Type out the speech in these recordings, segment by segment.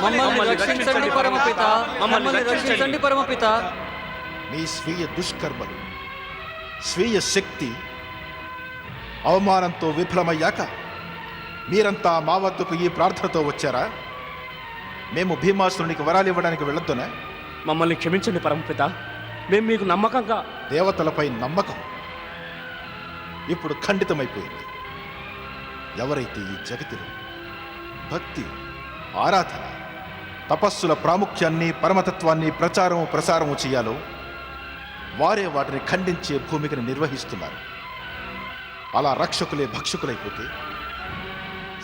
మమ్మల్ని రక్షించండి పరమపిత, మమ్మల్ని రక్షించండి పరమపిత. మీ స్వీయ దుష్కర్మలు, స్వీయ శక్తి అవమానంతో విఫలమయ్యాక మీరంతా మా వద్దకు ఈ ప్రార్థనతో వచ్చారా? మేము భీమాసురునికి వరాలు ఇవ్వడానికి వెళ్ళొద్దునా? మమ్మల్ని క్షమించండి పరమపిత, మేము మీకు నమ్మకంగా. దేవతలపై నమ్మకం ఇప్పుడు ఖండితమైపోయింది. ఎవరైతే ఈ జగతిలో భక్తి, ఆరాధన, తపస్సుల ప్రాముఖ్యాన్ని, పరమతత్వాన్ని ప్రసారము చేయాలో వారే వాటిని ఖండించే భూమికను నిర్వహిస్తున్నారు. అలా రక్షకులే భక్షకులైపోతే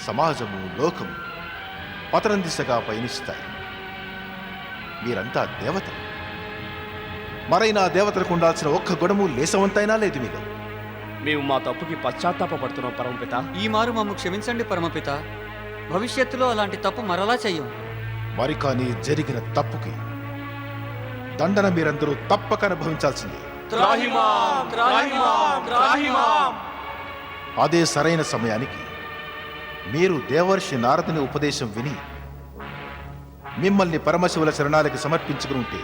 సమాజము, లోకము పతనం దిశగా పయనిస్తాయి. మీరంతా దేవతలు. మరైనా దేవతలకు ఉండాల్సిన ఒక్క గుణము లేసవంతైనా లేదు మీలో. మేము మా తప్పుకి పశ్చాత్తాపడుతున్నాం పరమపిత. ఈ మారు మమ్ము క్షమించండి పరమపిత. భవిష్యత్తులో అలాంటి తప్పు మరలా చెయ్యం. మరి కానీ జరిగిన తప్పుకి దండన మీరందరూ తప్పక అనుభవించాల్సిందే. అదే సరైన సమయానికి మీరు దేవర్షి నారదుని ఉపదేశం విని మిమ్మల్ని పరమశివుల శరణాలకి సమర్పించుకుని ఉంటే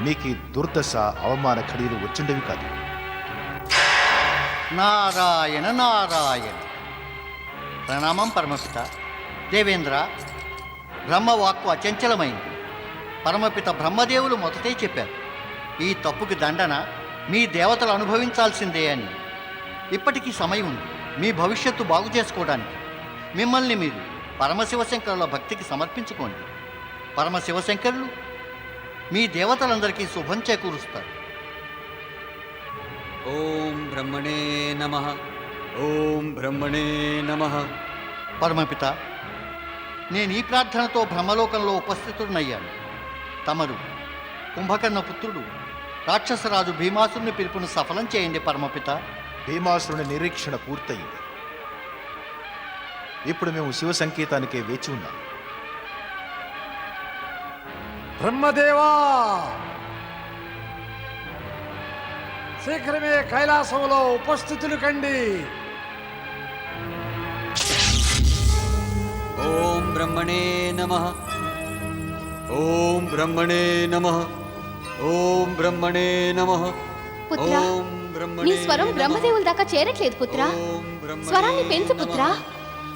మీకు దుర్దశ, అవమాన ఖడీలు వచ్చిండేవి కాదు. నారాయణ నారాయణ. ప్రణామం పరమపిత. దేవేంద్ర, బ్రహ్మవాక్కు అచంచలమైంది. పరమపిత బ్రహ్మదేవులు మొదటే చెప్పారు, ఈ తప్పుకి దండన మీ దేవతలు అనుభవించాల్సిందే అని. ఇప్పటికీ సమయం ఉంది మీ భవిష్యత్తు బాగు చేసుకోవడానికి. మిమ్మల్ని మీరు పరమశివశంకరుల భక్తికి సమర్పించుకోండి. పరమశివశంకరులు మీ దేవతలందరికీ శుభం చేకూరుస్తారు. ఓం బ్రహ్మణే నమః, ఓం బ్రహ్మణే నమః. పరమపిత, నేను ఈ ప్రార్థనతో బ్రహ్మలోకంలో ఉపస్థితుడినయ్యాను. తమరు కుంభకర్ణ పుత్రుడు రాక్షసరాజు భీమాసురుని పిలుపును సఫలం చేయండి పరమపిత. భీమాసురుని నిరీక్షణ పూర్తయింది. ఇప్పుడు మేము శివ సంకేతానికే వేచి ఉన్నాం. బ్రహ్మదేవా, శీఘ్రమే కైలాసంలో ఉపస్థితులు కండి. ఓం బ్రహ్మణే నమః, ఓం బ్రహ్మణే నమః, ఓం బ్రహ్మణే నమః. పుత్రా, నీ స్వరం బ్రహ్మదేవుల దాకా చేరట్లేదు పుత్రా. స్వరాన్ని పెంచు పుత్రా,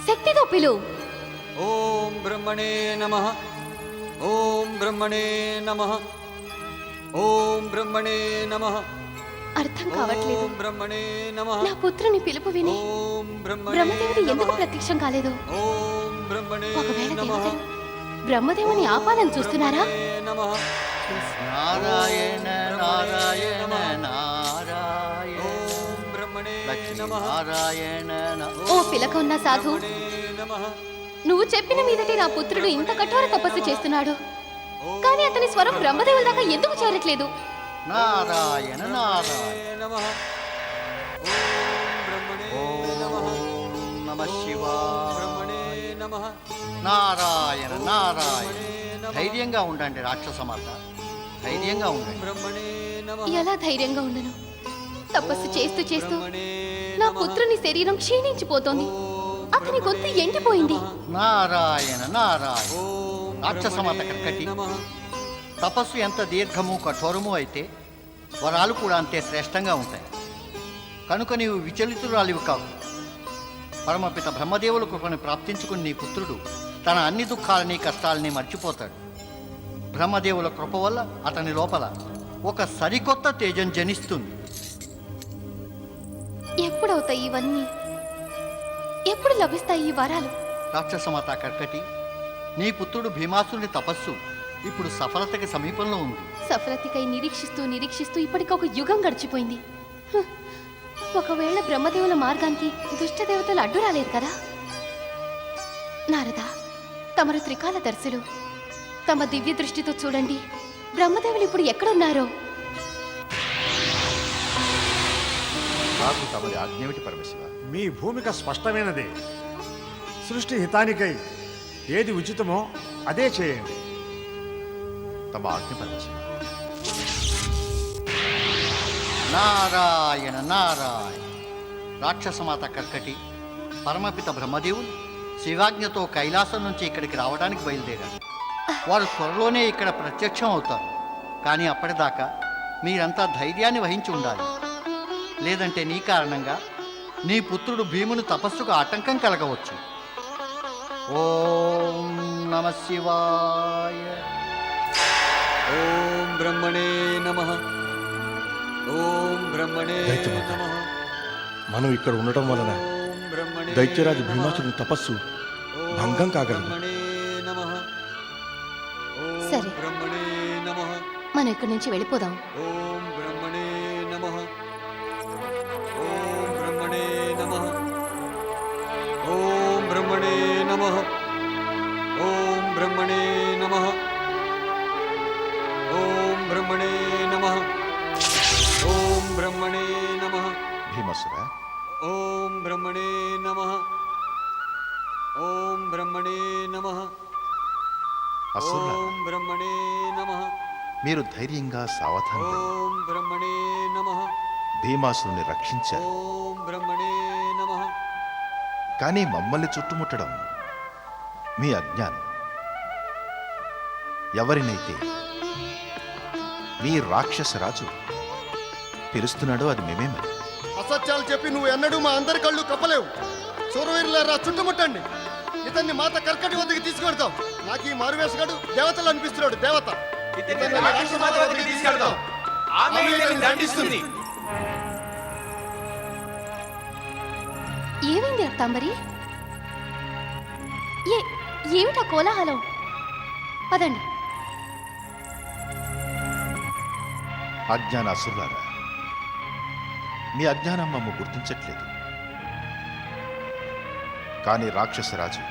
శక్తితో పిలు. ఓం బ్రహ్మణే నమః, ఓం బ్రహ్మణే నమః, ఓం బ్రహ్మణే నమః. అర్థం కావట్లేదు. బ్రహ్మణే నమః. నా పుత్రుని పిలుపు విని బ్రహ్మదేవుడు ఎందుకు ప్రత్యక్షం కాలేదు? ఒకవేళ దేవతలు బ్రహ్మదేవుని ఆపాలని చూస్తున్నారా? నారాయణ నారాయణ నారాయణ నారాయణ. ఓ పిలక ఉన్న సాధు, నువ్వు చెప్పిన మీదటి నా పుత్రుడు ఇంత కఠోర తపస్సు చేస్తున్నాడు, కానీ అతని స్వరం బ్రహ్మదేవుల దాకా ఎందుకు చేరట్లేదు? నారాయణ నారాయణ. ఓం నమః శివాయ. నారాయణ నారాయణ. ధైర్యంగా ఉండండి రాక్షసమాత, ధైర్యంగా ఉండండి. ఎలా ధైర్యంగా ఉండను? తపస్సు చేస్తూ చేస్తూ నా పుత్రుని శరీరం క్షీణించిపోతోంది, అతని గొంతు ఎండిపోయింది. నారాయణ నారాయణ. రాక్షసమాత కర్కటి, తపస్సు ఎంత దీర్ఘము కఠోరము అయితే వరాలు కూడా అంతే శ్రేష్టంగా ఉంటాయి. కనుక నీవు విచలితురాలివి కావు. పరమపిత బ్రహ్మదేవుల కృపను ప్రాప్తించుకుని నీ పుత్రుడు తన అన్ని దుఃఖాలని, కష్టాలని మర్చిపోతాడు. బ్రహ్మదేవుల కృప వల్ల అతని లోపల ఒక సరికొత్త తేజం జనిస్తుంది. ఎప్పుడవుతాయి ఇవన్నీ? ఎప్పుడు లభిస్తాయి ఈ వరాలు? రాక్షసమాత కర్కటి, నీ పుత్రుడు భీమాసురుని తపస్సు ఇప్పుడు సఫలతకి సమీపంలో ఉంది. సఫలతకై నిరీక్షిస్తూ నిరీక్షిస్తూ ఇప్పటికొక యుగం గడిచిపోయింది. ఒకవేళ బ్రహ్మదేవుల మార్గానికి దుష్టదేవతలు అడ్డు రాలేదు కదా? నారద, తమరు త్రికాలదర్శులు, తమ దివ్య దృష్టితో చూడండి, బ్రహ్మదేవులు ఇప్పుడు ఎక్కడున్నారో. నాకు తమరి ఆజ్ఞేమిటి పరమశివ? మీ భూమిక స్పష్టమైనదే. సృష్టి హితానికై ఏది ఉచితమో అదే చేయండి. తమ ఆజ్ఞ పరమశివ. నారాయణ నారాయణ. రాక్షసమాత కర్కటి, పరమపిత బ్రహ్మదేవులు శివాజ్ఞతో కైలాసం నుంచి ఇక్కడికి రావడానికి బయలుదేరారు. వారు త్వరలోనే ఇక్కడ ప్రత్యక్షం అవుతారు. కానీ అప్పటిదాకా మీరంతా ధైర్యాన్ని వహించి ఉండాలి. లేదంటే నీ కారణంగా నీ పుత్రుడు భీముని తపస్సుకు ఆటంకం కలగవచ్చు. ఓం నమ శివాయ. ఓం బ్రహ్మణే నమః. ఓం బ్రహ్మణే దైత్యమాత. నమః. మనం ఇక్కడ ఉండటం వలన ఓం బ్రహ్మణే దైత్యరాజు నమః. భీమాసుని తపస్సు ఓం భంగం కాగలదు. బ్రహ్మణే నమః. ఓం సరే. బ్రహ్మణే నమః. మనం ఇక్కడి నుంచి వెళ్ళిపోదాం. ఓం బ్రహ్మణే నమః. ఓం బ్రహ్మణే నమః. ఓం బ్రహ్మణే నమః. ఓం బ్రహ్మణే నమః. ఓం బ్రహ్మణే నమః. ఓం బ్రహ్మణే నమః. భీమాసుర, ఓం బ్రహ్మణే నమః. ఓం బ్రహ్మణే నమః. అసురులారా, ఓం బ్రహ్మణే నమః. మీరు ధైర్యంగా సావధానంగా ఓం బ్రహ్మణే నమః. భీమాసురుని రక్షించారు. ఓం బ్రహ్మణే నమః. కానీ మమ్మల్ని చుట్టుముట్టడం మీ అజ్ఞానం. ఎవరినైతే మీ రాక్షసరాజు పిలుస్తున్నాడో అది మేమే మరి. అసత్యాలు చెప్పి నువ్వు ఎన్నడూ మా అందరి కళ్ళు కప్పలేవు. సూరవీరులారా, చుట్టుముట్టండి. ఇతన్ని మాత కర్కటి వద్దకు తీసుకెడతాం. నాకు ఈ మారువేషగాడు దేవతలు అనిపిస్తున్నాడు. దేవత ఇతన్ని రాక్షస మాత వద్దకు తీసుకెడతాం. ఆమె ఇతన్ని దండిస్తుంది. ఏమైంది అత్తాంబరి? ఏమిటా కోలాహలం? పదండి. అజ్ఞాన అసురులారా, మీ అజ్ఞానం మమ్మ గుర్తించట్లేదు. కానీ రాక్షసరాజు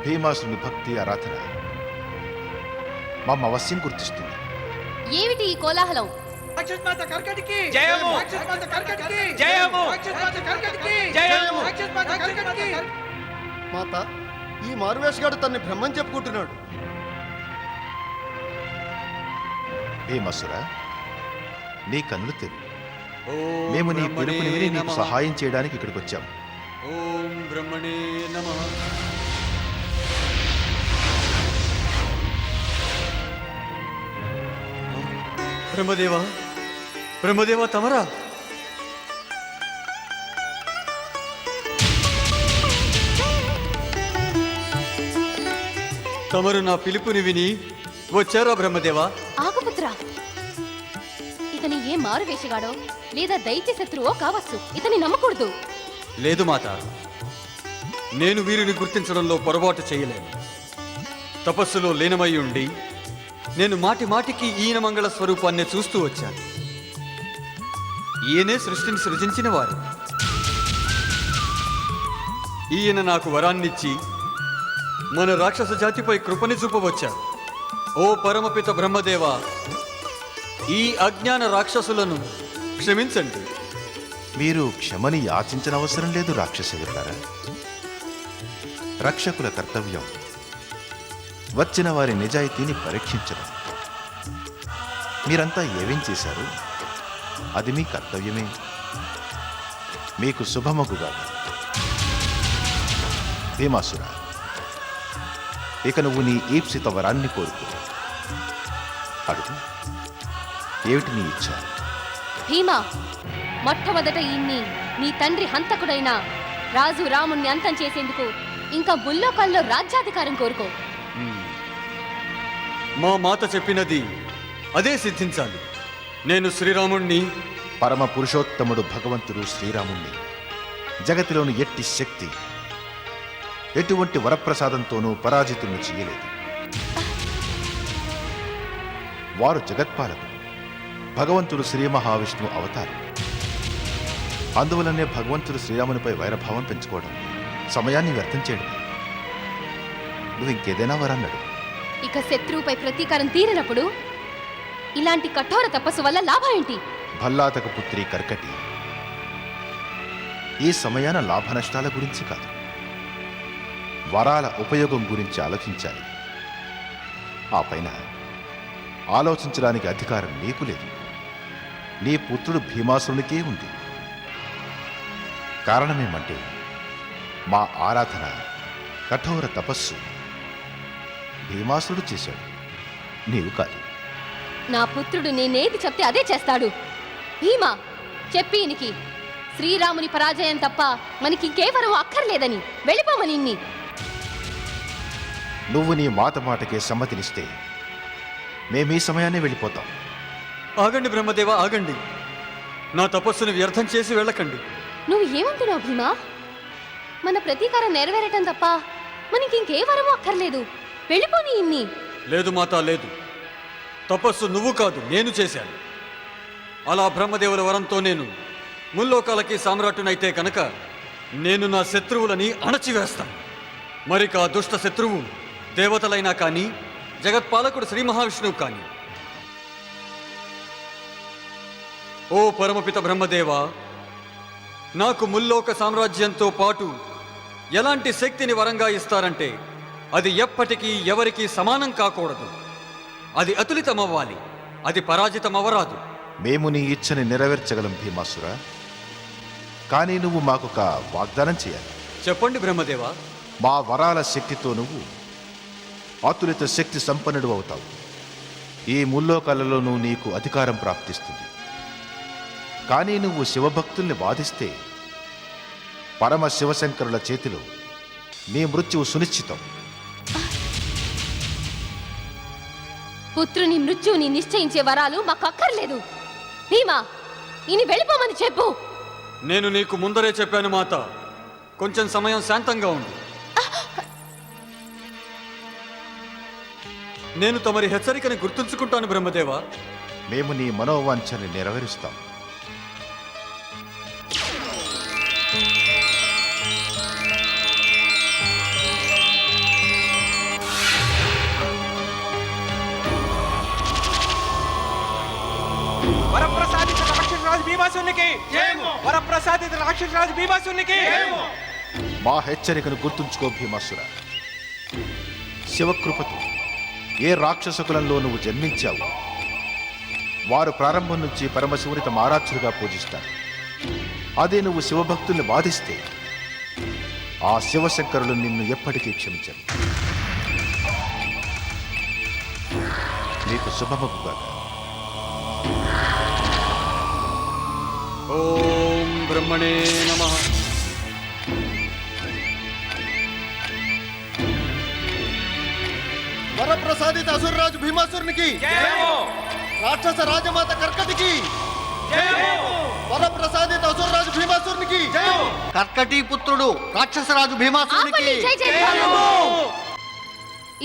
భీమాసుని భక్తి ఆరాధన మమ్మ అవశ్యం గుర్తిస్తుంది. ఏమిటి ఈ కోలాహలం? మాత, ఈ మారువేషగాడు తన్ని బ్రహ్మని చెప్పుకుంటున్నాడు. భీమాసుర, నీ కన్నులు తెరు. ఓం మేము నీ బ్రహ్మణే పిలుపుని విని నీకు నమః. సహాయం చేయడానికి ఇక్కడికి వచ్చాం. ఓం బ్రహ్మణే నమః. బ్రహ్మదేవా, బ్రహ్మదేవా, తమరా? తమరు నా పిలుపుని విని వచ్చారా బ్రహ్మదేవా? ఆకుపుత్ర, ఇతని ఏ మారు వేషగాడో లేదా దైత్య శత్రువో కావచ్చు. ఇతని నమ్మకూడదు. లేదు మాత, నేను వీరిని గుర్తించడంలో పొరపాటు చేయలేను. తపస్సులో లీనమై ఉండి నేను మాటి మాటికి ఈయన మంగళ స్వరూపాన్ని చూస్తూ వచ్చాను. ఈయనే సృష్టిని సృజించిన వారు. ఈయన నాకు వరాన్నిచ్చి మన రాక్షస జాతిపై కృపని చూపవచ్చారు. ఓ పరమపిత బ్రహ్మదేవా, ఈ అజ్ఞాన రాక్షసులను క్షమించండి. మీరు క్షమని యాచించిన అవసరం లేదు రాక్షసులారా. రక్షకుల కర్తవ్యం వచ్చిన వారి నిజాయితీని పరీక్షించడం. మీరంతా ఏమేం చేశారు అది మీ కర్తవ్యమే. మీకు శుభమగుగా. భీమాసుర, ఇక నువ్వు నీ ఈప్సిత వరాన్ని కోరుకో. అడుగు, ఏమిటి నీ ఇచ్చ? భీమా, మొట్టమొదట ఈయన్ని నీ తండ్రి హంతకుడైన రాజు రాముణ్ణి అంతం చేసేందుకు ఇంకా ముల్లోకాల్లో రాజ్యాధికారం కోరుకో. మా మాత చెప్పినది అదే సిద్ధించాలి. నేను శ్రీరాముణ్ణి, పరమ పురుషోత్తముడు భగవంతుడు శ్రీరాముణ్ణి జగతిలోని ఎట్టి శక్తి ఎటువంటి వరప్రసాదంతోనూ పరాజితులను చేయలేదు. వారు జగత్పాలకు, భగవంతుడు శ్రీ మహావిష్ణువు అవతారం. అందువలనే భగవంతుడు శ్రీరామునిపై వైరభావం పెంచుకోవడం, సమయాన్ని వ్యర్థం చేయడం. నువ్వు ఇంకేదైనా వరన్నాడు. ఇక శత్రువుపై ప్రతీకారం తీరినప్పుడు ఇలాంటి కఠోర తపస్సు వల్ల లాభం ఏంటి? భల్లాతక పుత్రి కర్కటి, ఈ సమయాన లాభ నష్టాల గురించి కాదు, వరాల ఉపయోగం గురించి ఆలోచించాలి. ఆ పైన ఆలోచించడానికి అధికారం నీకు లేదు. నీ పుత్రుడు భీమాసురునికే ఉంది. కారణమేమంటే మా ఆరాధన కఠోర తపస్సు భీమాసురుడు చేశాడు, నీవు కాదు. నా పుత్రుడు నేనేది చెప్తే అదే చేస్తాడు. భీమా, చెప్పి ఈయనకి శ్రీరాముని పరాజయం తప్ప మనకింకే వరం అక్కర్లేదని వెళ్ళిపోమని ఇన్ని. నువ్వు నీ మాటకే సమ్మతినిస్తే మేమీ సమయాన్ని వెళ్ళిపోతాం. ఆగండి బ్రహ్మదేవ, ఆగండి. నా తపస్సును వ్యర్థం చేసి వెళ్ళకండి. నువ్వు ఏమంటున్నావు భీమా? మన ప్రతీకారం నెరవేరటం తప్ప మనకింకే వరము అక్కర్లేదు, వెళ్ళిపోని ఇన్ని. లేదు మాతా, లేదు. తపస్సు నువ్వు కాదు, నేను చేశాను. అలా బ్రహ్మదేవుల వరంతో నేను ముల్లోకాలకి సామ్రాట్టునైతే కనుక నేను నా శత్రువులని అణచివేస్తాను. మరిక ఆ దుష్ట శత్రువు దేవతలైనా కానీ జగత్పాలకుడు శ్రీ మహావిష్ణువు కానీ. ఓ పరమపిత బ్రహ్మదేవ, నాకు ముల్లోక సామ్రాజ్యంతో పాటు ఎలాంటి శక్తిని వరంగా ఇస్తారంటే అది ఎప్పటికీ ఎవరికీ సమానం కాకూడదు. అది అతులితమవ్వాలి, అది పరాజితమవరాదు. మేము నీ ఇచ్చని నెరవేర్చగలం భీమాసుర, కానీ నువ్వు మాకొక వాగ్దానం చేయాలి. చెప్పండి బ్రహ్మదేవ. మా వరాల శక్తితో నువ్వు అతులిత శక్తి సంపన్నుడు అవుతావు. ఈ ముల్లోకాలలోనూ నీకు అధికారం ప్రాప్తిస్తుంది. కానీ నువ్వు శివభక్తుల్ని బాధిస్తే పరమ శివశంకరుల చేతిలో నీ మృత్యువు సునిశ్చితం. పుత్రుని మృత్యువుని నిశ్చయించే వరాలు మాకు అక్కర్లేదు. భీమా, ఇని వెళ్ళిపోమని చెప్పు. నేను నీకు ముందరే చెప్పాను మాత, కొంచెం సమయం శాంతంగా ఉండు. నేను తమరి హెచ్చరికని గుర్తుంచుకుంటాను బ్రహ్మదేవ. మేము నీ మనోవాంఛని నెరవేరుస్తాం. వరప్రసాదిత రాక్షసరాజు భీమాసునికి వరప్రసాదిత రాక్షసరాజు భీమాసునికి. మా హెచ్చరికను గుర్తుంచుకో భీమాసుర. శివకృపతో ఏ రాక్షస కులంలో నువ్వు జన్మించావు వారు ప్రారంభం నుంచి పరమశివుని తమ ఆరాధ్యులుగా పూజిస్తారు. అదే నువ్వు శివభక్తుల్ని బాధిస్తే ఆ శివశంకరులు నిన్ను ఎప్పటికీ క్షమించరు. నీకు శుభమగుగా. ఓం బ్రహ్మణే నమః. వరప్రసాదిత అసురరాజు భీమాసురునికి, రాక్షస రాజమాత కర్కటికి, వరప్రసాదిత అసురరాజు భీమాసురునికి. కర్కటి పుత్రుడు రాక్షసరాజు భీమాసురునికి. ఆపండి, జై జై భారత్.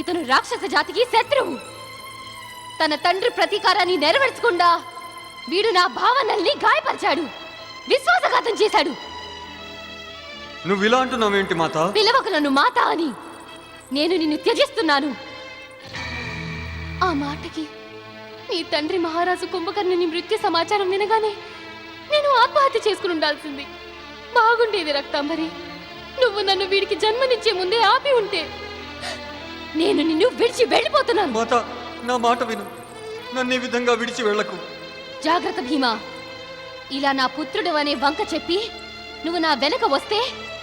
ఇతను రాక్షస జాతికి శత్రువు. తన తండ్రి ప్రతీకారాన్ని నెరవేర్చకుండా వీడు నా భావనల్ని గాయపరిచాడు, విశ్వాసఘాతం చేశాడు. నువ్వు ఇలా అంటున్నావేంటి మాత? పిలవకు నన్ను మాత అని. నేను నిన్ను త్యజిస్తున్నాను. ఆ మాటకి నీ తండ్రి మహారాజు కుంభకర్ణుని మృత్యు సమాచారం వినగానే నేను ఆత్మహత్య చేసుకుని ఉండాల్సింది. బాగుండేది రక్తాంబరి, నువ్వు నన్ను వీడికి జన్మనిచ్చే ముందే ఆపి ఉంటే. నేను నిన్ను విడిచి వెళ్ళిపోతున్నాను. మాత, నా మాట విను. నన్ను ఈ విధంగా విడిచి వెళ్ళకు. జాగ్రత్త భీమా. ఇలా నా పుత్రుడు అనే వంక చెప్పి నువ్వు నా వెనక వస్తే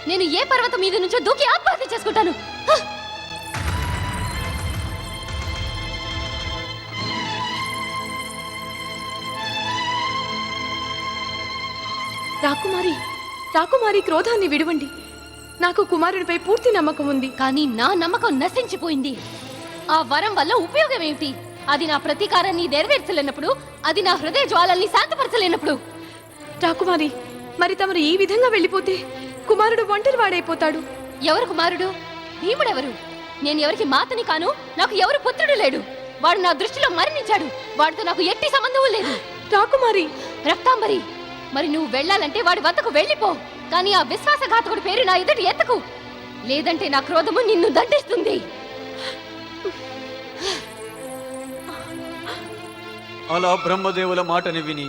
నేను ఏ పర్వతం మీద నుంచో దూకి ఆత్మహత్య చేసుకుంటాను. రాకుమారి, రాకుమారి, క్రోధాన్ని విడవండి. నాకు కుమారుడిపై పూర్తి నమ్మకం ఉంది. కానీ నా నమ్మకం నశించిపోయింది. ఆ వరం వల్ల ఉపయోగం ఏమిటి? అది నా ప్రతీకారాన్ని నెరవేర్చలేనప్పుడు, అది నా హృదయ జ్వాలల్ని శాంతపరచలేనప్పుడు. రాకుమారి, మరి తమరు ఈ విధంగా వెళ్ళిపోతే కుమారుడు ఒంటరి వాడైపోతాడు. ఎవరు కుమారుడు? భీముడెవరు? నేను ఎవరికి మాతని కాను. నాకు ఎవరు పుత్రుడు లేడు. వాడు నా దృష్టిలో మరణించాడు. వాడితో నాకు ఎట్టి సంబంధం లేదు. రాకుమారి, రక్తాంబరి, మరి నువ్వు వెళ్ళాలంటే వాడి వద్దకు వెళ్ళిపో. కానీ ఆ విశ్వాసఘాతకుడి పేరు నా ఎదుటి ఎత్తకు. లేదంటే నా క్రోధము నిన్ను దండిస్తుంది. అలా బ్రహ్మదేవుల మాటని విని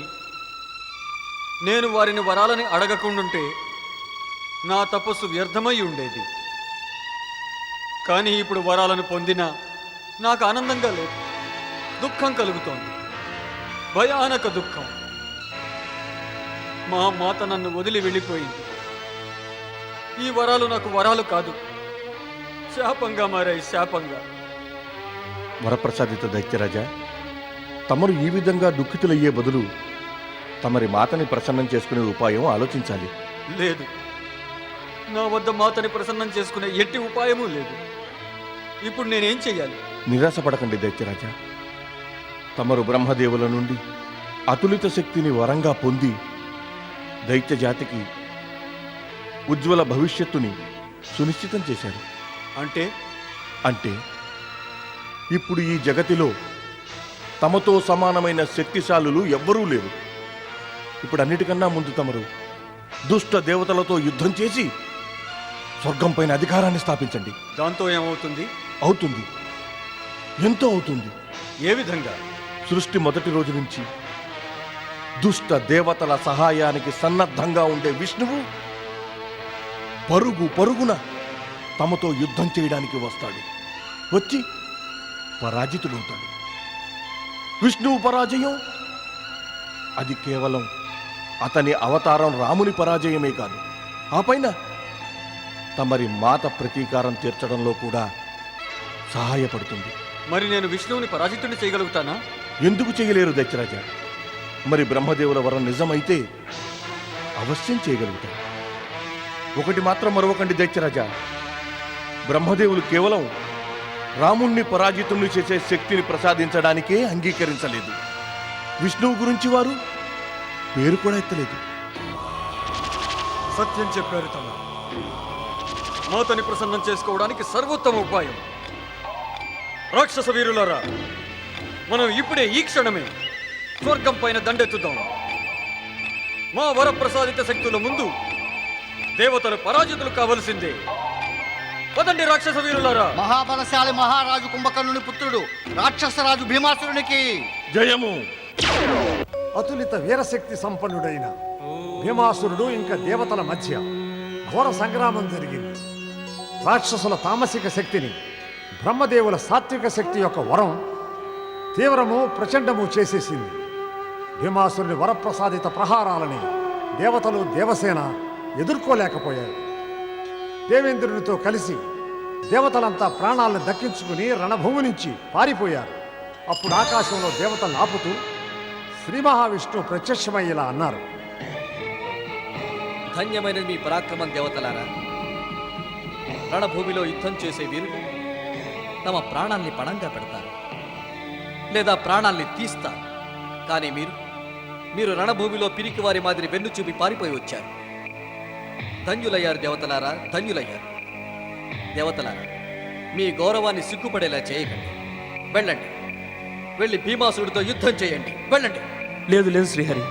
నేను వారిని వరాలని అడగకుండుంటే నా తపస్సు వ్యర్థమై ఉండేది. కానీ ఇప్పుడు వరాలను పొందినా నాకు ఆనందంగా లేదు, దుఃఖం కలుగుతోంది, భయానక దుఃఖం. మా మాత నన్ను వదిలి వెళ్ళిపోయింది. ఈ వరాలు నాకు వరాలు కాదు, శాపంగా మారాయి, శాపంగా. వరప్రసాదిత దైత్యరాజా, తమరు ఈ విధంగా దుఃఖితులయ్యే బదులు తమరి మాతని ప్రసన్నం చేసుకునే ఉపాయం ఆలోచించాలి. లేదు, నా వద్ద మాతని ప్రసన్నం చేసుకునే ఎట్టి ఉపాయమూ లేదు. ఇప్పుడు నేనేం చెయ్యాలి? నిరాశపడకండి దైత్యరాజా. తమరు బ్రహ్మదేవుల నుండి అతులిత శక్తిని వరంగా పొంది దైత్య జాతికి ఉజ్వల భవిష్యత్తుని సునిశ్చితం చేశారు. అంటే ఇప్పుడు ఈ జగతిలో తమతో సమానమైన శక్తిశాలులు ఎవ్వరూ లేరు. ఇప్పుడు అన్నిటికన్నా ముందు తమరు దుష్ట దేవతలతో యుద్ధం చేసి స్వర్గం పైన అధికారాన్ని స్థాపించండి. దాంతో ఏమవుతుంది? అవుతుంది, ఎంతో అవుతుంది. ఏ విధంగా? సృష్టి మొదటి రోజు నుంచి దుష్ట దేవతల సహాయానికి సన్నద్ధంగా ఉండే విష్ణువు పరుగు పరుగున తమతో యుద్ధం చేయడానికి వస్తాడు. వచ్చి పరాజితుడవుతాడు. విష్ణువు పరాజయం అది కేవలం అతని అవతారం రాముని పరాజయమే కాదు, ఆ పైన తమరి మాత ప్రతీకారం తీర్చడంలో కూడా సహాయపడుతుంది. మరి నేను విష్ణువుని పరాజితుడిని చేయగలుగుతానా? ఎందుకు చేయలేరు దైత్యరాజా? మరి బ్రహ్మదేవుల వరం నిజమైతే అవశ్యం చేయగలుగుతారు. ఒకటి మాత్రం మరొకండి దైత్యరాజా, బ్రహ్మదేవులు కేవలం రాముణ్ణి పరాజితుణ్ణి చేసే శక్తిని ప్రసాదించడానికే అంగీకరించలేదు. విష్ణువు గురించి వారు పేరు కూడా ఎత్తలేదు. సత్యం చెప్పారు తమ. మాతని ప్రసన్నం చేసుకోవడానికి సర్వోత్తమ ఉపాయం. రాక్షస వీరులారా, మనం ఇప్పుడే ఈ క్షణమే స్వర్గం పైన దండెత్తుదాం. మా వరప్రసాదిత శక్తుల ముందు దేవతలు పరాజితులు కావలసిందే. పదండి రాక్షస వీరులారా. మహాబలశాలి మహారాజు కుంభకర్ణుని పుత్రుడు రాక్షసరాజు భీమాసురునికి జయము. అతులిత వీరశక్తి సంపన్నుడైన భీమాసురుడు ఇంకా దేవతల మధ్య ఘోర సంగ్రామం జరిగింది. రాక్షసుల తామసిక శక్తిని బ్రహ్మదేవుల సాత్విక శక్తి యొక్క వరం తీవ్రము ప్రచండము చేసేసింది. భీమాసురుని వరప్రసాదిత ప్రహారాలని దేవతలు దేవసేన ఎదుర్కోలేకపోయారు. దేవేంద్రునితో కలిసి దేవతలంతా ప్రాణాలను దక్కించుకుని రణభూమి నుంచి పారిపోయారు. అప్పుడు ఆకాశంలో దేవతలను ఆపుతూ శ్రీ మహావిష్ణువు ప్రత్యక్షమై ఇలా అన్నారు: ధన్యమైనది మీ పరాక్రమం దేవతలారా. రణభూమిలో యుద్ధం చేసే వీరులు తమ ప్రాణాల్ని పణంగా పెడతారు, లేదా ప్రాణాల్ని తీస్తారు. కానీ మీరు రణభూమిలో పిరికి వారి మాదిరి వెన్ను చూపి పారిపోయి వచ్చారు. ధన్యులయ్యారు దేవతలారా, ధన్యులయ్యారు. దేవతలారా, మీ గౌరవాన్ని సిగ్గుపడేలా చేయకండి. వెళ్ళండి, వెళ్ళి భీమాసురుడితో యుద్ధం చేయండి. వెళ్ళండి. లేదు లేదు శ్రీహరి,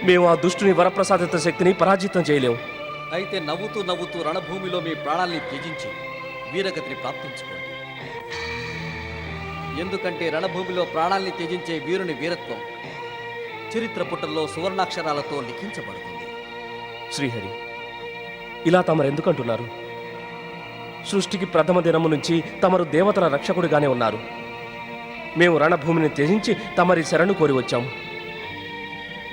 మేము ఆ దుష్టుని వరప్రసాదిత శక్తిని పరాజితం చేయలేము. అయితే నవ్వుతూ నవ్వుతూ రణభూమిలో మీ ప్రాణాల్ని త్యజించి వీరగతిని ప్రాప్తించుకోండి. ఎందుకంటే రణభూమిలో ప్రాణాల్ని త్యజించే వీరుని వీరత్వం చరిత్ర పుటల్లో సువర్ణాక్షరాలతో లిఖించబడుతుంది. శ్రీహరి, ఇలా తమరు ఎందుకంటున్నారు? సృష్టికి ప్రథమ దినము నుంచి తమరు దేవతల రక్షకుడిగానే ఉన్నారు. మేము రణభూమిని త్యజించి తమరి శరణు కోరి వచ్చాము.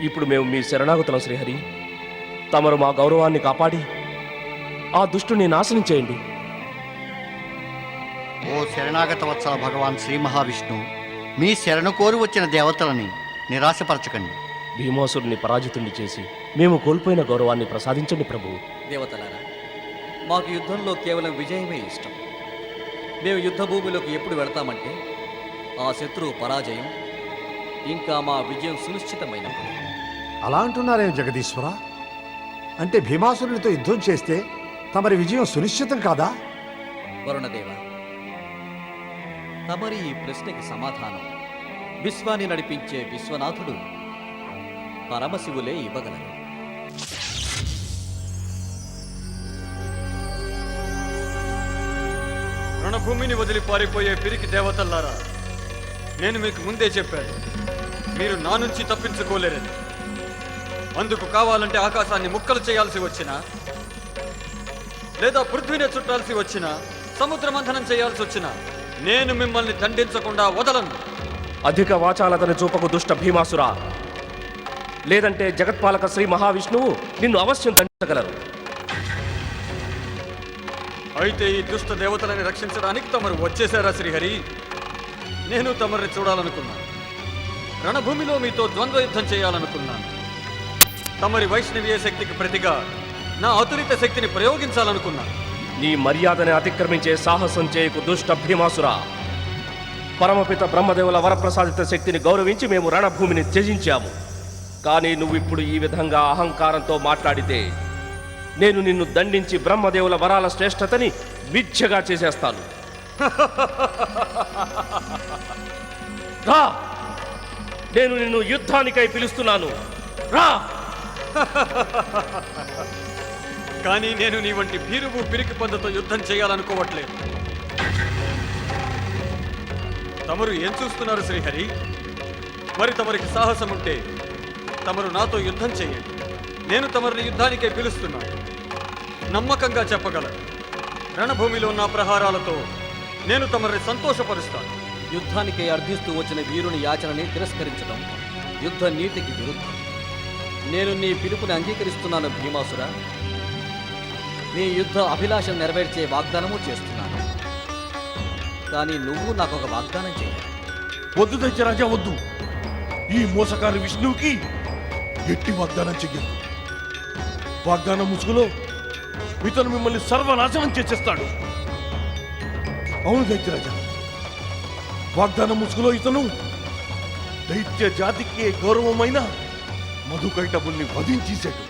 ఇప్పుడు మేము మీ శరణాగతులం శ్రీహరి. తమరు మా గౌరవాన్ని కాపాడి ఆ దుష్టుని నాశనం చేయండి. ఓ శరణాగత వత్సల భగవాన్ శ్రీ మహావిష్ణు, మీ శరణు కోరి వచ్చిన దేవతలని నిరాశపరచకండి. భీమాసురుని పరాజితుణ్ణి చేసి మేము కోల్పోయిన గౌరవాన్ని ప్రసాదించండి ప్రభు. దేవతలారా, మాకు యుద్ధంలో కేవలం విజయమే ఇష్టం. మేము యుద్ధ భూమిలోకి ఎప్పుడు వెళతామంటే ఆ శత్రువు పరాజయం ఇంకా మా విజయం సునిశ్చితమైనప్పుడు. అలా అంటున్నారేం జగదీశ్వర? అంటే భీమాసురునితో యుద్ధం చేస్తే తమరి విజయం సునిశ్చితం కాదా? వరుణదేవ, తమరి ఈ ప్రశ్నకి సమాధానం విశ్వాన్ని నడిపించే విశ్వనాథుడు పరమశివులే ఇవ్వగలరు. రణభూమిని వదిలి పారిపోయే పిరికి దేవతల్లారా, నేను మీకు ముందే చెప్పాను, మీరు నా నుంచి తప్పించుకోలేరని. అందుకు కావాలంటే ఆకాశాన్ని ముక్కలు చేయాల్సి వచ్చినా, లేదా పృథ్వీని చుట్టాల్సి వచ్చినా, సముద్ర మంథనం చేయాల్సి వచ్చినా నేను మిమ్మల్ని దండించకుండా వదలను. అధిక వాచాలతను చూపకు దుష్ట భీమాసురా, లేదంటే జగత్పాలక శ్రీ మహావిష్ణువు నిన్ను అవశ్యం దండించగలరు. అయితే ఈ దుష్ట దేవతలని రక్షించడానికి తమరు వచ్చేశారా శ్రీహరి? నేను తమరిని చూడాలనుకున్నాను. రణభూమిలో మీతో ద్వంద్వ యుద్ధం చేయాలనుకున్నాను. తమరి వైష్ణవీయ శక్తికి ప్రతిగా నా అతులిత శక్తిని ప్రయోగించాలనుకున్నాను. నీ మర్యాదని అతిక్రమించే సాహసం చేయకు దుష్ట భీమాసురా. పరమపిత బ్రహ్మదేవుల వరప్రసాదిత శక్తిని గౌరవించి మేము రణభూమిని త్యజించాము. కానీ నువ్విప్పుడు ఈ విధంగా అహంకారంతో మాట్లాడితే నేను నిన్ను దండించి బ్రహ్మదేవుల వరాల శ్రేష్టతని విద్యగా చేసేస్తాను. రా, నేను నిన్ను యుద్ధానికై పిలుస్తున్నాను. రా. కానీ నేను నీ వంటి భీరువు పిరికి పొందతో యుద్ధం చేయాలనుకోవట్లేదు. తమరు ఏం చూస్తున్నారు శ్రీహరి? మరి తమరికి సాహసం ఉంటే తమరు నాతో యుద్ధం చేయండి. నేను తమరిని యుద్ధానికే పిలుస్తున్నాను. నమ్మకంగా చెప్పగలను, రణభూమిలో నా ప్రహారాలతో నేను తమరిని సంతోషపరుస్తాను. యుద్ధానికై అర్థిస్తూ వచ్చిన వీరుని యాచనని తిరస్కరించడం యుద్ధ నీతికి విరుద్ధం. నేను నీ పిలుపుని అంగీకరిస్తున్నాను భీమాసుర. నీ యుద్ధ అభిలాషను నెరవేర్చే వాగ్దానము చేస్తున్నాను. కానీ నువ్వు నాకు ఒక వాగ్దానం చేయాలి. వద్దు దైత్యరాజా, వద్దు. ఈ మోసకారి విష్ణువుకి ఎట్టి వాగ్దానం చెయ్యదు. వాగ్దానం ముసుగులో ఇతను మిమ్మల్ని సర్వనాశనం చేసేస్తాడు. అవును దైత్యరాజా, వాగ్దానం ముసుగులో ఇతను దైత్య జాతికి గౌరవమైన మధుకైటబుల్ని వధించేశాడు.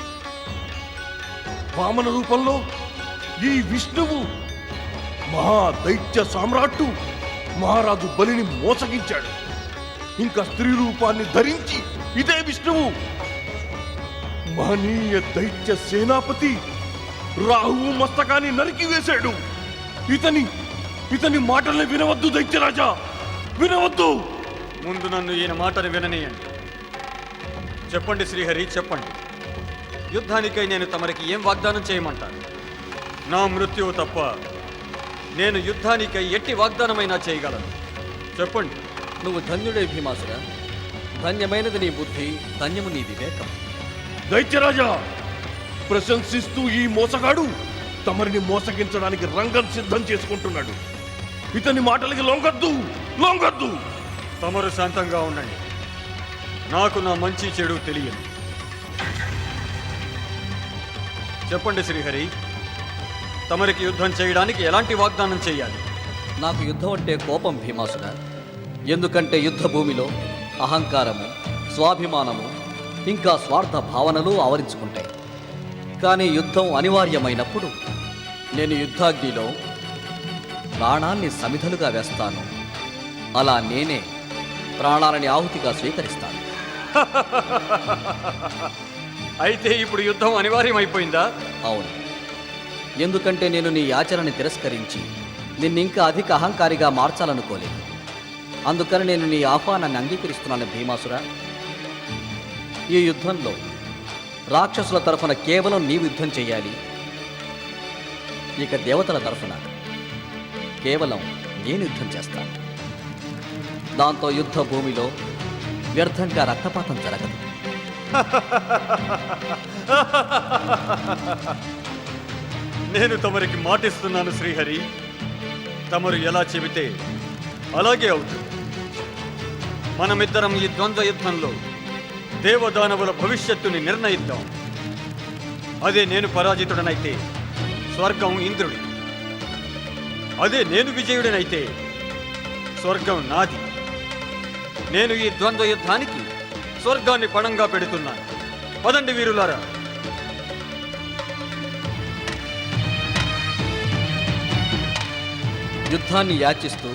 వామన రూపంలో ఈ విష్ణువు మహా దైత్య సామ్రాట్టు మహారాజు బలిని మోసగించాడు. ఇంకా స్త్రీ రూపాన్ని ధరించి ఇదే విష్ణువు మహనీయ దైత్య సేనాపతి రాహువు మస్తకాన్ని నరికివేశాడు. ఇతని మాటల్ని వినవద్దు దైత్యరాజా, వినవద్దు. ముందు నన్ను ఈయన మాటను విననీయండి. చెప్పండి శ్రీహరి, చెప్పండి. యుద్ధానికై నేను తమరికి ఏం వాగ్దానం చేయమంటాను? నా మృత్యువు తప్ప నేను యుద్ధానికై ఎట్టి వాగ్దానమైనా చేయగలను. చెప్పండి. నువ్వు ధన్యుడే భీమాసుర. ధన్యమైనది నీ బుద్ధి, ధన్యము నీ వివేకం. దైత్యరాజా, ప్రశంసిస్తూ ఈ మోసగాడు తమరిని మోసగించడానికి రంగం సిద్ధం చేసుకుంటున్నాడు. ఇతని మాటలకి లొంగద్దు, లొంగద్దు. తమరు శాంతంగా ఉండండి. నాకు నా మంచి చెడు తెలియదు. చెప్పండి శ్రీహరి, తమరికి యుద్ధం చేయడానికి ఎలాంటి వాగ్దానం చేయాలి? నాకు యుద్ధం అంటే కోపం భీమాసుర. ఎందుకంటే యుద్ధ భూమిలో అహంకారము, స్వాభిమానము, ఇంకా స్వార్థ భావనలు ఆవరించుకుంటాయి. కానీ యుద్ధం అనివార్యమైనప్పుడు నేను యుద్ధాగ్నిలో ప్రాణాన్ని సమిధలుగా వేస్తాను. అలా నేనే ప్రాణాలని ఆహుతిగా స్వీకరిస్తాను. అయితే ఇప్పుడు యుద్ధం అనివార్యమైపోయిందా? అవును. ఎందుకంటే నేను నీ ఆచరణని తిరస్కరించి నిన్నింకా అధిక అహంకారిగా మార్చాలనుకోలేదు. అందుకని నేను నీ ఆహ్వానాన్ని అంగీకరిస్తున్నాను భీమాసుర. ఈ యుద్ధంలో రాక్షసుల తరఫున కేవలం నీవు యుద్ధం చెయ్యాలి. ఇక దేవతల తరఫున కేవలం నేను యుద్ధం చేస్తాను. దాంతో యుద్ధ భూమిలో వ్యర్థంగా రక్తపాతం జరగదు. నేను తమరికి మాటిస్తున్నాను శ్రీహరి, తమరు ఎలా చెబితే అలాగే అవుతుంది. మనమిద్దరం ఈ ద్వంద్వ యుద్ధంలో దేవదానవుల భవిష్యత్తుని నిర్ణయిద్దాం. అదే నేను పరాజితుడనైతే స్వర్గం ఇంద్రుడి, అదే నేను విజయుడనైతే స్వర్గం నాది. నేను ఈ ద్వంద్వ యుద్ధానికి స్వర్గాన్ని పణంగా పెడుతున్నాను. పదండి వీరులారా. యుద్ధాన్ని యాచిస్తూ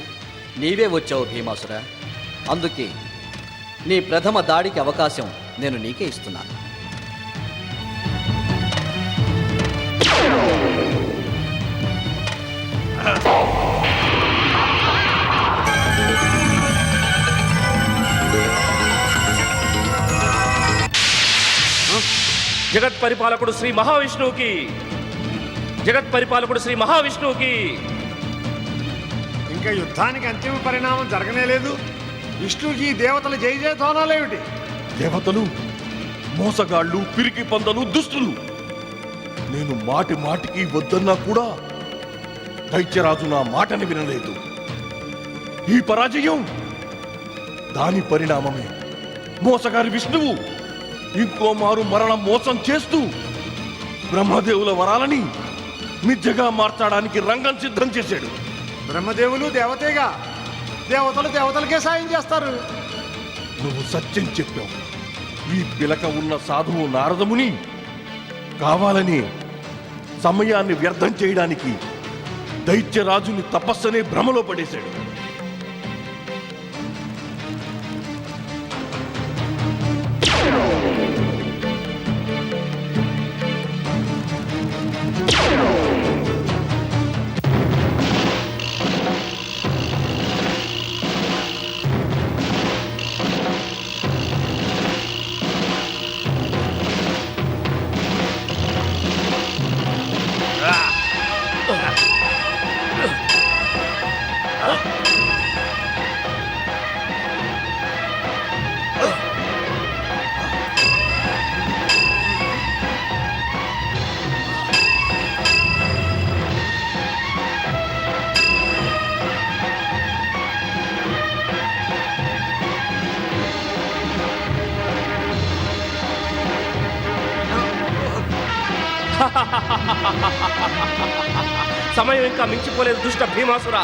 నీవే వచ్చావు భీమాసుర. అందుకే నీ ప్రథమ దాడికి అవకాశం నేను నీకే ఇస్తున్నాను. జగత్ పరిపాలకుడు శ్రీ మహావిష్ణువుకి, జగత్ పరిపాలకుడు శ్రీ మహావిష్ణువుకి. ఇంకా యుద్ధానికి అంతిమ పరిణామం జరగనేలేదు. విష్ణుజీ దేవతల జై జయధ్వానాలేమిటి? దేవతలు మోసగాళ్ళు, పిరికి పందలు, దుష్టులు. నేను మాటి మాటికి వద్దన్నా కూడా దైత్యరాజు నా మాటని వినలేదు. ఈ పరాజయం దాని పరిణామమే. మోసగారి విష్ణువు ఇంకో మారు మరణం మోసం చేస్తూ బ్రహ్మదేవుల వరాలని మిథ్యగా మార్చడానికి రంగం సిద్ధం చేశాడు. బ్రహ్మదేవులు దేవతేగా, దేవతలు దేవతలకే సాయం చేస్తారు. నువ్వు సత్యం చెప్పావు. ఈ పిలక ఉన్న సాధువు నారదముని కావాలని సమయాన్ని వ్యర్థం చేయడానికి దైత్యరాజుని తపస్సనే భ్రమలో పడేశాడు. సమయం ఇంకా మించిపోలేదు దుష్ట భీమాసురా.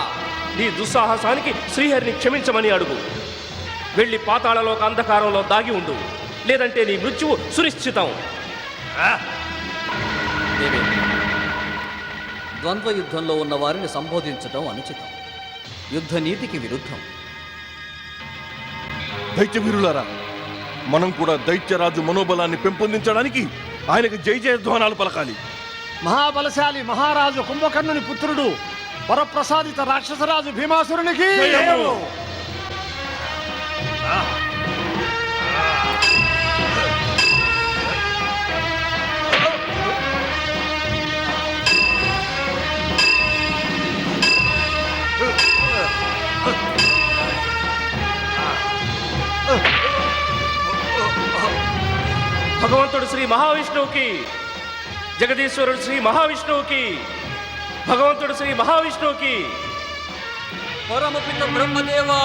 నీ దుస్సాహసానికి శ్రీహరిని క్షమించమని అడుగు. వెళ్ళి పాతాళలోక అంధకారంలో దాగి ఉండు, లేదంటే నీ మృత్యువు సునిశ్చితం. దేవేంద్ర, ద్వంద్వ యుద్ధంలో ఉన్న వారిని సంబోధించడం అనుచితం, యుద్ధ నీతికి విరుద్ధం. దైత్యవీరులారా, మనం కూడా దైత్యరాజు మనోబలాన్ని పెంపొందించడానికి ఆయనకు జయ జయధ్వానాలు పలకాలి. మహాబలశాలి మహారాజు కుంభకర్ణుని పుత్రుడు వరప్రసాదిత రాక్షసరాజు భీమాసురునికి జయము. భగవంతుడు శ్రీ మహావిష్ణువుకి, జగదీశ్వరుడు శ్రీ మహావిష్ణువుకి, భగవంతుడు శ్రీ మహావిష్ణువుకి. పరమపిత బ్రహ్మదేవా,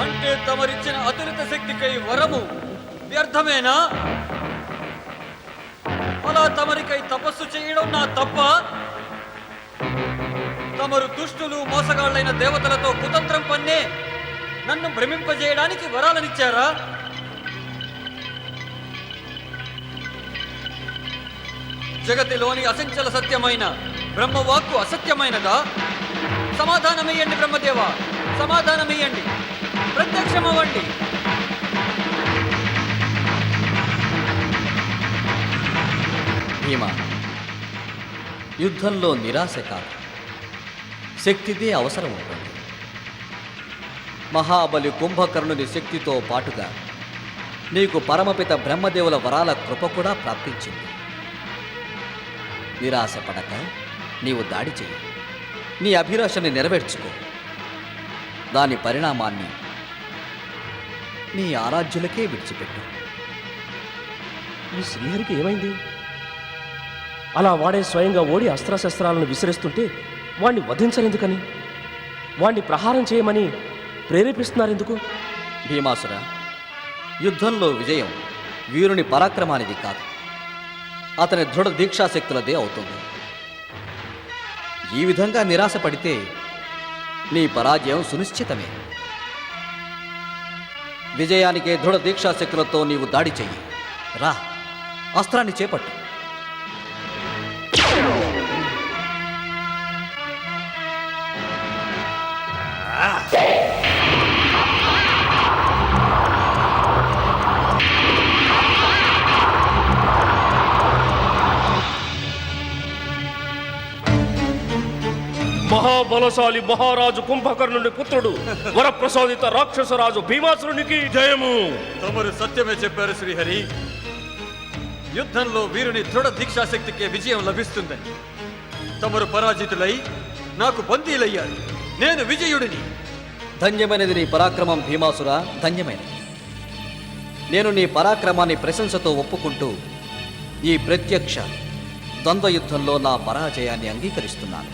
అంటే తమరిచ్చిన అతులిత శక్తికై వరము వ్యర్థమేనా? అలా తమరికై తపస్సు చేయడం నా తప్ప? తమరు దుష్టులు మోసగాళ్లైన దేవతలతో కుతంత్రం పన్నే నన్ను భ్రమింపజేయడానికి వరాలనిచ్చారా? జగతిలోని అసంచల సత్యమైన బ్రహ్మవాక్కు అసత్యమైనదా? సమాధానమయ్యండి బ్రహ్మదేవా, సమాధానమయ్యండి, ప్రత్యక్షమవ్వండి. భీమా, యుద్ధంలో నిరాశ కాదు, శక్తిదే అవసరం ఉంటుంది. మహాబలి కుంభకర్ణుని శక్తితో పాటుగా నీకు పరమపిత బ్రహ్మదేవుల వరాల కృప కూడా ప్రాప్తించింది. నిరాశపడక నీవు దాడి చెయ్యి, నీ అభిలాషని నెరవేర్చుకో. దాని పరిణామాన్ని నీ ఆరాధ్యులకే విడిచిపెట్టు. ఈ శ్రీహరికి ఏమైంది? అలా వాడే స్వయంగా ఓడి అస్త్రశస్త్రాలను విసిరిస్తుంటే వాణ్ణి వధించరెందుకని, వాణ్ణి ప్రహారం చేయమని ప్రేరేపిస్తున్నారెందుకు? భీమాసుర, యుద్ధంలో విజయం వీరుని పరాక్రమానిది కాదు, అతని దృఢ దీక్షాశక్తులదే అవుతుంది. ఈ విధంగా నిరాశపడితే నీ పరాజయం సునిశ్చితమే. విజయానికే దృఢ దీక్షాశక్తులతో నీవు దాడి చెయ్యి. రా, అస్త్రాన్ని చేపట్టు. మహాబలశాలి మహారాజు కుంభకర్ణుని పుత్రుడు వరప్రసాదిత రాక్షసరాజు భీమాసురునికి జయము. తమరు సత్యమే చెప్పారు శ్రీహరి. యుద్ధంలో వీరుని దృఢ దీక్షాశక్తికే విజయం లభిస్తుందని తమరు పరాజితులై నాకు బందీలయ్యారు. నేను విజయుడిని. ధన్యమైనది నీ పరాక్రమం భీమాసుర, ధన్యమైనది. నేను నీ పరాక్రమాన్ని ప్రశంసతో ఒప్పుకుంటూ ఈ ప్రత్యక్ష ద్వంద్వ యుద్ధంలో నా పరాజయాన్ని అంగీకరిస్తున్నాను.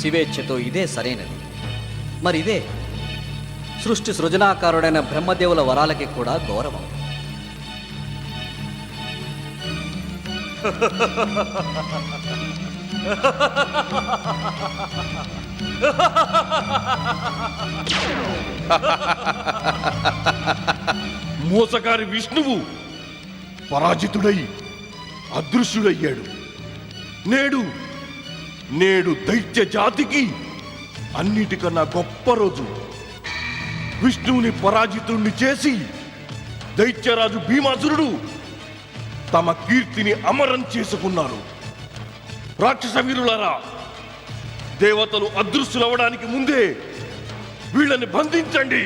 శివేచ్ఛతో ఇదే సరైనది. మరి ఇదే సృష్టి సృజనాకారుడైన బ్రహ్మదేవుల వరాలకి కూడా గౌరవం. మోసగారి విష్ణువు పరాజితుడై అదృశ్యుడయ్యాడు. నేడు నేడు దైత్య జాతికి అన్నిటికన్నా గొప్ప రోజు. విష్ణువుని పరాజితుణ్ణి చేసి దైత్యరాజు భీమాసురుడు తమ కీర్తిని అమరం చేసుకున్నారు. రాక్షస వీరులారా, దేవతలు అదృశ్యులవడానికి ముందే వీళ్ళని బంధించండి.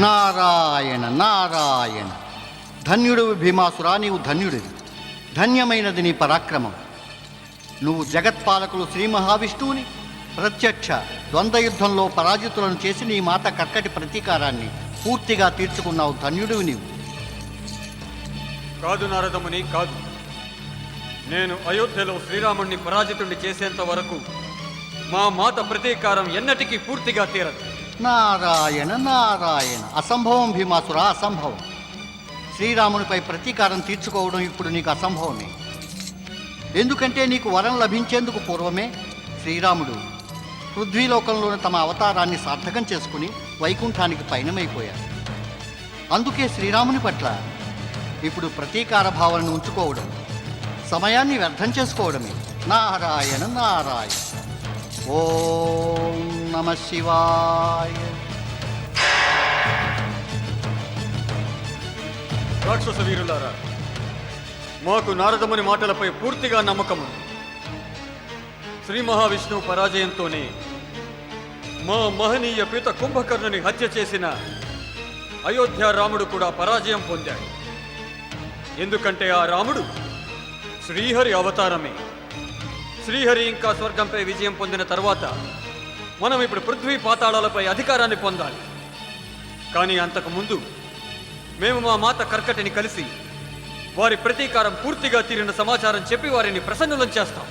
నారాయణ నారాయణ. ధన్యుడివి భీమాసురా, నీవు ధన్యుడివి. ధన్యమైనది నీ పరాక్రమం. నువ్వు జగత్పాలకులు శ్రీ మహావిష్ణువుని ప్రత్యక్ష ద్వంద్వయుద్ధంలో పరాజితులను చేసి నీ మాత కర్కటి ప్రతీకారాన్ని పూర్తిగా తీర్చుకున్నావు. ధన్యుడివి నీవు. కాదు నారదముని, కాదు. నేను అయోధ్యలో శ్రీరాముణ్ణి పరాజితుణ్ణి చేసేంత వరకు మా మాత ప్రతీకారం ఎన్నటికీ పూర్తిగా తీరదు. నారాయణ నారాయణ. అసంభవం భీమాసురా, అసంభవం. శ్రీరామునిపై ప్రతీకారం తీర్చుకోవడం ఇప్పుడు నీకు అసంభవమే. ఎందుకంటే నీకు వరం లభించేందుకు పూర్వమే శ్రీరాముడు పృథ్వీలోకంలోని తమ అవతారాన్ని సార్థకం చేసుకుని వైకుంఠానికి పయనమైపోయారు. అందుకే శ్రీరాముని పట్ల ఇప్పుడు ప్రతీకార భావనను ఉంచుకోవడం, సమయాన్ని వ్యర్థం చేసుకోవడమే. నారాయణ నారాయణ. ఓం నమ శివాయ. రాక్షస వీరులారా, మాకు నారదముని మాటలపై పూర్తిగా నమ్మకము. శ్రీ మహావిష్ణువు పరాజయంతోనే మా మహనీయ పిత కుంభకర్ణుని హత్య చేసిన అయోధ్య రాముడు కూడా పరాజయం పొందాడు. ఎందుకంటే ఆ రాముడు శ్రీహరి అవతారమే. శ్రీహరి ఇంకా స్వర్గంపై విజయం పొందిన తర్వాత మనం ఇప్పుడు పృథ్వీ పాతాళాలపై అధికారాన్ని పొందాలి. కానీ అంతకుముందు మేము మా మాత కర్కటిని కలిసి వారి ప్రతీకారం పూర్తిగా తీరిన సమాచారం చెప్పి వారిని ప్రసన్నులం చేస్తాం.